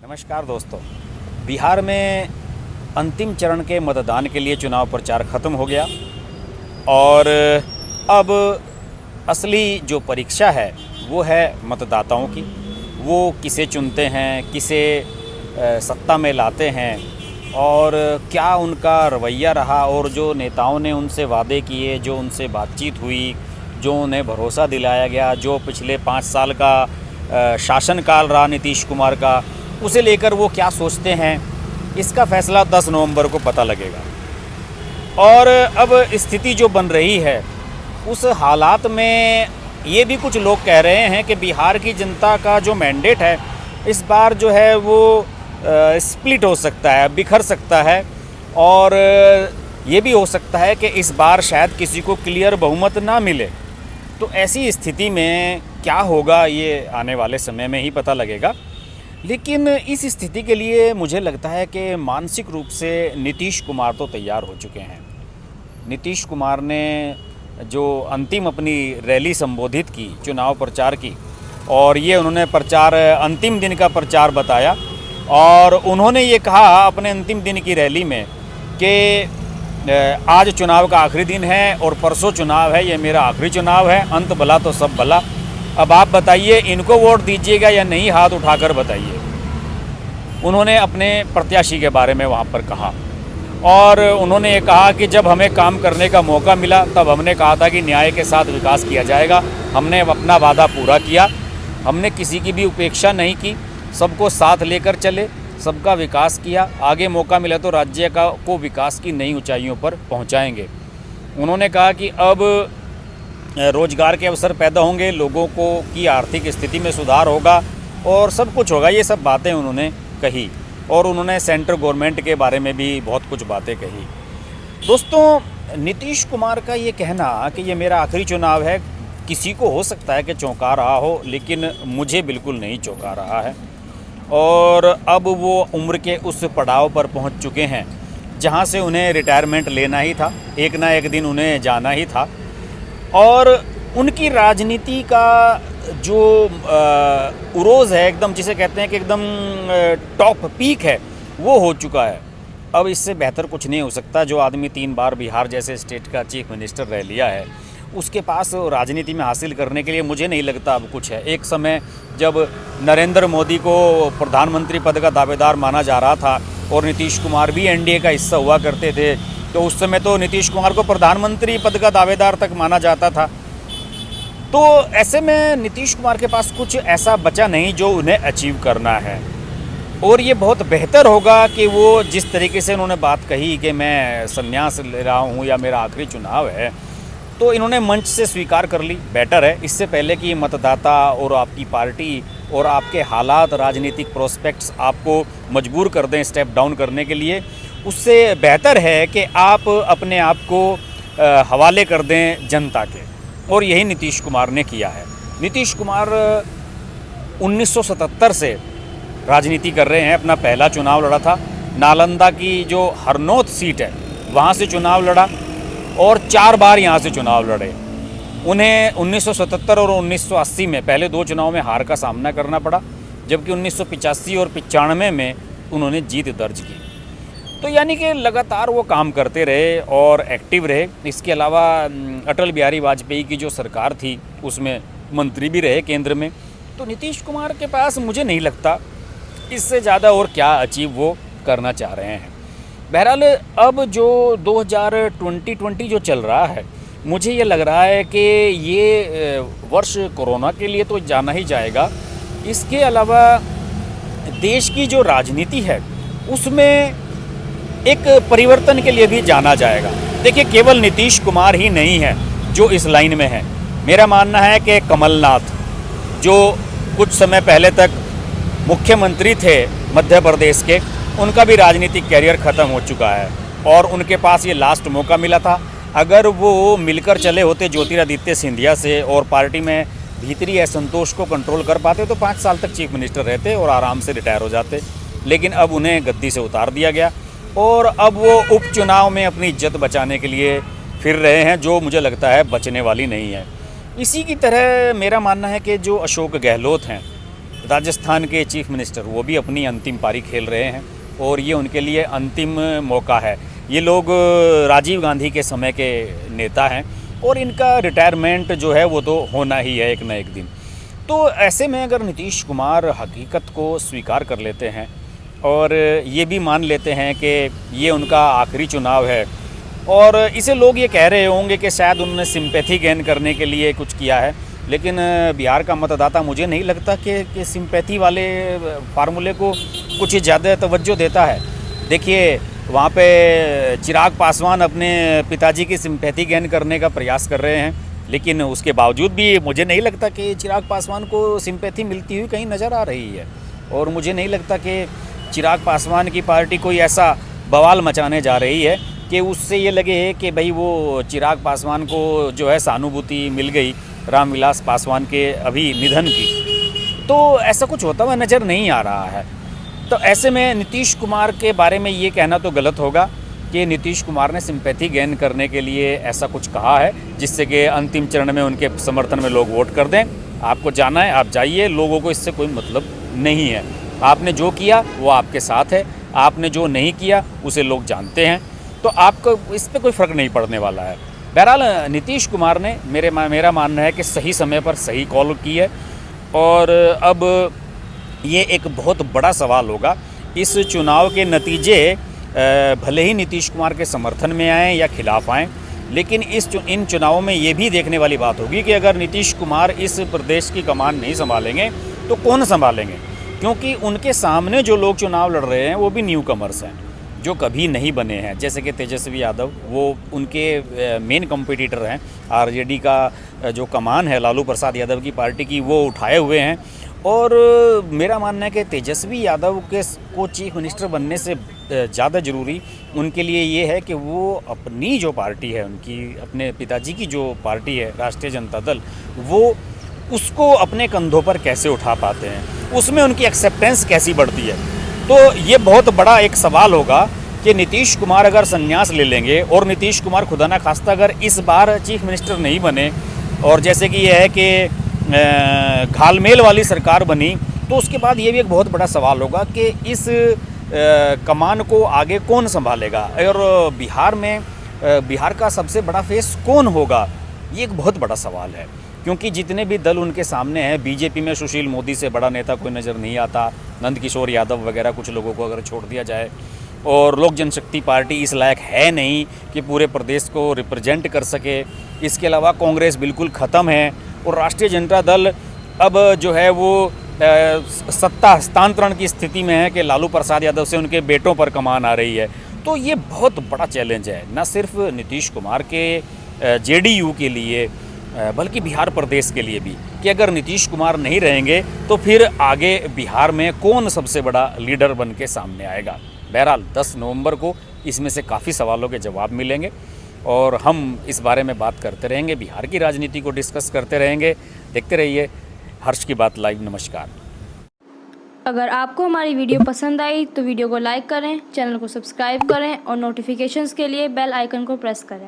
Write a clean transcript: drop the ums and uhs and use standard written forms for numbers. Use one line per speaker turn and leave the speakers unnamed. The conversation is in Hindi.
नमस्कार दोस्तों, बिहार में अंतिम चरण के मतदान के लिए चुनाव प्रचार ख़त्म हो गया और अब असली जो परीक्षा है वो है मतदाताओं की। वो किसे चुनते हैं, किसे सत्ता में लाते हैं और क्या उनका रवैया रहा, और जो नेताओं ने उनसे वादे किए, जो उनसे बातचीत हुई, जो उन्हें भरोसा दिलाया गया, जो पिछले 5 साल का शासनकाल रहा नीतीश कुमार का, उसे लेकर वो क्या सोचते हैं, इसका फैसला 10 नवंबर को पता लगेगा। और अब स्थिति जो बन रही है उस हालात में ये भी कुछ लोग कह रहे हैं कि बिहार की जनता का जो मैंडेट है इस बार जो है वो स्प्लिट हो सकता है, बिखर सकता है, और ये भी हो सकता है कि इस बार शायद किसी को क्लियर बहुमत ना मिले। तो ऐसी स्थिति में क्या होगा ये आने वाले समय में ही पता लगेगा। लेकिन इस स्थिति के लिए मुझे लगता है कि मानसिक रूप से नीतीश कुमार तो तैयार हो चुके हैं। नीतीश कुमार ने जो अंतिम अपनी रैली संबोधित की, चुनाव प्रचार की, और ये उन्होंने प्रचार अंतिम दिन का प्रचार बताया, और उन्होंने ये कहा अपने अंतिम दिन की रैली में कि आज चुनाव का आखिरी दिन है और परसों चुनाव है, ये मेरा आखिरी चुनाव है, अंत भला तो सब भला। अब आप बताइए इनको वोट दीजिएगा या नहीं, हाथ उठाकर बताइए। उन्होंने अपने प्रत्याशी के बारे में वहाँ पर कहा, और उन्होंने ये कहा कि जब हमें काम करने का मौका मिला तब हमने कहा था कि न्याय के साथ विकास किया जाएगा। हमने अपना वादा पूरा किया, हमने किसी की भी उपेक्षा नहीं की, सबको साथ लेकर चले, सबका विकास किया। आगे मौका मिला तो राज्य को विकास की नई ऊंचाइयों पर पहुंचाएंगे। उन्होंने कहा कि अब रोजगार के अवसर पैदा होंगे, लोगों को की आर्थिक स्थिति में सुधार होगा और सब कुछ होगा। ये सब बातें उन्होंने कही, और उन्होंने सेंट्रल गवर्नमेंट के बारे में भी बहुत कुछ बातें कही। दोस्तों, नीतीश कुमार का ये कहना कि ये मेरा आखिरी चुनाव है, किसी को हो सकता है कि चौंका रहा हो, लेकिन मुझे बिल्कुल नहीं चौंका रहा है। और अब वो उम्र के उस पड़ाव पर पहुंच चुके हैं जहां से उन्हें रिटायरमेंट लेना ही था, एक ना एक दिन उन्हें जाना ही था। और उनकी राजनीति का जो उरोज़ है, एकदम जिसे कहते हैं कि एकदम टॉप पीक है, वो हो चुका है। अब इससे बेहतर कुछ नहीं हो सकता। जो आदमी 3 बार बिहार जैसे स्टेट का चीफ मिनिस्टर रह लिया है, उसके पास राजनीति में हासिल करने के लिए मुझे नहीं लगता अब कुछ है। एक समय जब नरेंद्र मोदी को प्रधानमंत्री पद का दावेदार माना जा रहा था और नीतीश कुमार भी एनडीए का हिस्सा हुआ करते थे, तो उस समय तो नीतीश कुमार को प्रधानमंत्री पद का दावेदार तक माना जाता था। तो ऐसे में नीतीश कुमार के पास कुछ ऐसा बचा नहीं जो उन्हें अचीव करना है। और ये बहुत बेहतर होगा कि वो जिस तरीके से उन्होंने बात कही कि मैं संन्यास ले रहा हूँ या मेरा आखिरी चुनाव है, तो इन्होंने मंच से स्वीकार कर ली, बेटर है। इससे पहले कि मतदाता और आपकी पार्टी और आपके हालात, राजनीतिक प्रोस्पेक्ट्स आपको मजबूर कर दें स्टेप डाउन करने के लिए, उससे बेहतर है कि आप अपने आप को हवाले कर दें जनता के। और यही नीतीश कुमार ने किया है। नीतीश कुमार 1977 से राजनीति कर रहे हैं। अपना पहला चुनाव लड़ा था नालंदा की जो हरनौत सीट है, वहाँ से चुनाव लड़ा, और 4 बार यहाँ से चुनाव लड़े। उन्हें 1977 और 1980 में पहले 2 चुनाव में हार का सामना करना पड़ा, जबकि 1985 और 95 में उन्होंने जीत दर्ज की। तो यानी कि लगातार वो काम करते रहे और एक्टिव रहे। इसके अलावा अटल बिहारी वाजपेयी की जो सरकार थी उसमें मंत्री भी रहे केंद्र में। तो नीतीश कुमार के पास मुझे नहीं लगता इससे ज़्यादा और क्या अचीव वो करना चाह रहे हैं। बहरहाल अब जो 2020 जो चल रहा है, मुझे ये लग रहा है कि ये वर्ष कोरोना के लिए तो जाना ही जाएगा। इसके अलावा देश की जो राजनीति है उसमें एक परिवर्तन के लिए भी जाना जाएगा। देखिए, केवल नीतीश कुमार ही नहीं है जो इस लाइन में है। मेरा मानना है कि कमलनाथ, जो कुछ समय पहले तक मुख्यमंत्री थे मध्य प्रदेश के, उनका भी राजनीतिक कैरियर ख़त्म हो चुका है और उनके पास ये लास्ट मौका मिला था। अगर वो मिलकर चले होते ज्योतिरादित्य सिंधिया से और पार्टी में भीतरी असंतोष को कंट्रोल कर पाते तो 5 साल तक चीफ मिनिस्टर रहते और आराम से रिटायर हो जाते। लेकिन अब उन्हें गद्दी से उतार दिया गया और अब वो उपचुनाव में अपनी इज्जत बचाने के लिए फिर रहे हैं, जो मुझे लगता है बचने वाली नहीं है। इसी की तरह मेरा मानना है कि जो अशोक गहलोत हैं, राजस्थान के चीफ मिनिस्टर, वो भी अपनी अंतिम पारी खेल रहे हैं और ये उनके लिए अंतिम मौका है। ये लोग राजीव गांधी के समय के नेता हैं और इनका रिटायरमेंट जो है वो तो होना ही है एक न एक दिन। तो ऐसे में अगर नीतीश कुमार हकीकत को स्वीकार कर लेते हैं और ये भी मान लेते हैं कि ये उनका आखिरी चुनाव है, और इसे लोग ये कह रहे होंगे कि शायद उन्होंने सिंपैथी गेन करने के लिए कुछ किया है, लेकिन बिहार का मतदाता मुझे नहीं लगता कि सिंपैथी वाले फार्मूले को कुछ ज़्यादा तवज्जो देता है। देखिए, वहाँ पे चिराग पासवान अपने पिताजी की सिंपैथी गेन करने का प्रयास कर रहे हैं, लेकिन उसके बावजूद भी मुझे नहीं लगता कि चिराग पासवान को सिंपैथी मिलती हुई कहीं नज़र आ रही है। और मुझे नहीं लगता कि चिराग पासवान की पार्टी कोई ऐसा बवाल मचाने जा रही है कि उससे ये लगे कि भाई वो चिराग पासवान को जो है सहानुभूति मिल गई रामविलास पासवान के अभी निधन की। तो ऐसा कुछ होता हुआ नज़र नहीं आ रहा है। तो ऐसे में नीतीश कुमार के बारे में ये कहना तो गलत होगा कि नीतीश कुमार ने सिंपैथी गेन करने के लिए ऐसा कुछ कहा है जिससे कि अंतिम चरण में उनके समर्थन में लोग वोट कर दें। आपको जाना है, आप जाइए, लोगों को इससे कोई मतलब नहीं है। आपने जो किया वो आपके साथ है, आपने जो नहीं किया उसे लोग जानते हैं, तो आपको इस पर कोई फ़र्क नहीं पड़ने वाला है। बहरहाल नीतीश कुमार ने मेरा मानना है कि सही समय पर सही कॉल की है, और अब ये एक बहुत बड़ा सवाल होगा। इस चुनाव के नतीजे भले ही नीतीश कुमार के समर्थन में आएँ या खिलाफ आएँ, लेकिन इन चुनावों में ये भी देखने वाली बात होगी कि अगर नीतीश कुमार इस प्रदेश की कमान नहीं संभालेंगे तो कौन संभालेंगे, क्योंकि उनके सामने जो लोग चुनाव लड़ रहे हैं वो भी न्यू कमर्स हैं, जो कभी नहीं बने हैं। जैसे कि तेजस्वी यादव, वो उनके मेन कॉम्पिटिटर हैं। आरजेडी का जो कमान है लालू प्रसाद यादव की पार्टी की, वो उठाए हुए हैं। और मेरा मानना है कि तेजस्वी यादव को चीफ मिनिस्टर बनने से ज़्यादा ज़रूरी उनके लिए ये है कि वो अपनी जो पार्टी है, उनकी अपने पिताजी की जो पार्टी है राष्ट्रीय जनता दल, वो उसको अपने कंधों पर कैसे उठा पाते हैं, उसमें उनकी एक्सेप्टेंस कैसी बढ़ती है। तो ये बहुत बड़ा एक सवाल होगा कि नीतीश कुमार अगर संन्यास ले लेंगे और नीतीश कुमार खुदा ना खास्ता अगर इस बार चीफ मिनिस्टर नहीं बने, और जैसे कि ये है कि घालमेल वाली सरकार बनी, तो उसके बाद ये भी एक बहुत बड़ा सवाल होगा कि इस कमान को आगे कौन संभालेगा, और बिहार का सबसे बड़ा फेस कौन होगा, ये एक बहुत बड़ा सवाल है। क्योंकि जितने भी दल उनके सामने हैं, बीजेपी में सुशील मोदी से बड़ा नेता कोई नज़र नहीं आता, नंदकिशोर यादव वगैरह कुछ लोगों को अगर छोड़ दिया जाए, और लोक जनशक्ति पार्टी इस लायक है नहीं कि पूरे प्रदेश को रिप्रेजेंट कर सके। इसके अलावा कांग्रेस बिल्कुल ख़त्म है, और राष्ट्रीय जनता दल अब जो है वो सत्ता हस्तांतरण की स्थिति में है कि लालू प्रसाद यादव से उनके बेटों पर कमान आ रही है। तो ये बहुत बड़ा चैलेंज है, न सिर्फ नीतीश कुमार के जेडीयू के लिए बल्कि बिहार प्रदेश के लिए भी, कि अगर नीतीश कुमार नहीं रहेंगे तो फिर आगे बिहार में कौन सबसे बड़ा लीडर बन के सामने आएगा। बहरहाल 10 नवंबर को इसमें से काफ़ी सवालों के जवाब मिलेंगे, और हम इस बारे में बात करते रहेंगे, बिहार की राजनीति को डिस्कस करते रहेंगे। देखते रहिए हर्ष की बात लाइव। नमस्कार।
अगर आपको हमारी वीडियो पसंद आई तो वीडियो को लाइक करें, चैनल को सब्सक्राइब करें और नोटिफिकेशंस के लिए बेल आइकन को प्रेस करें।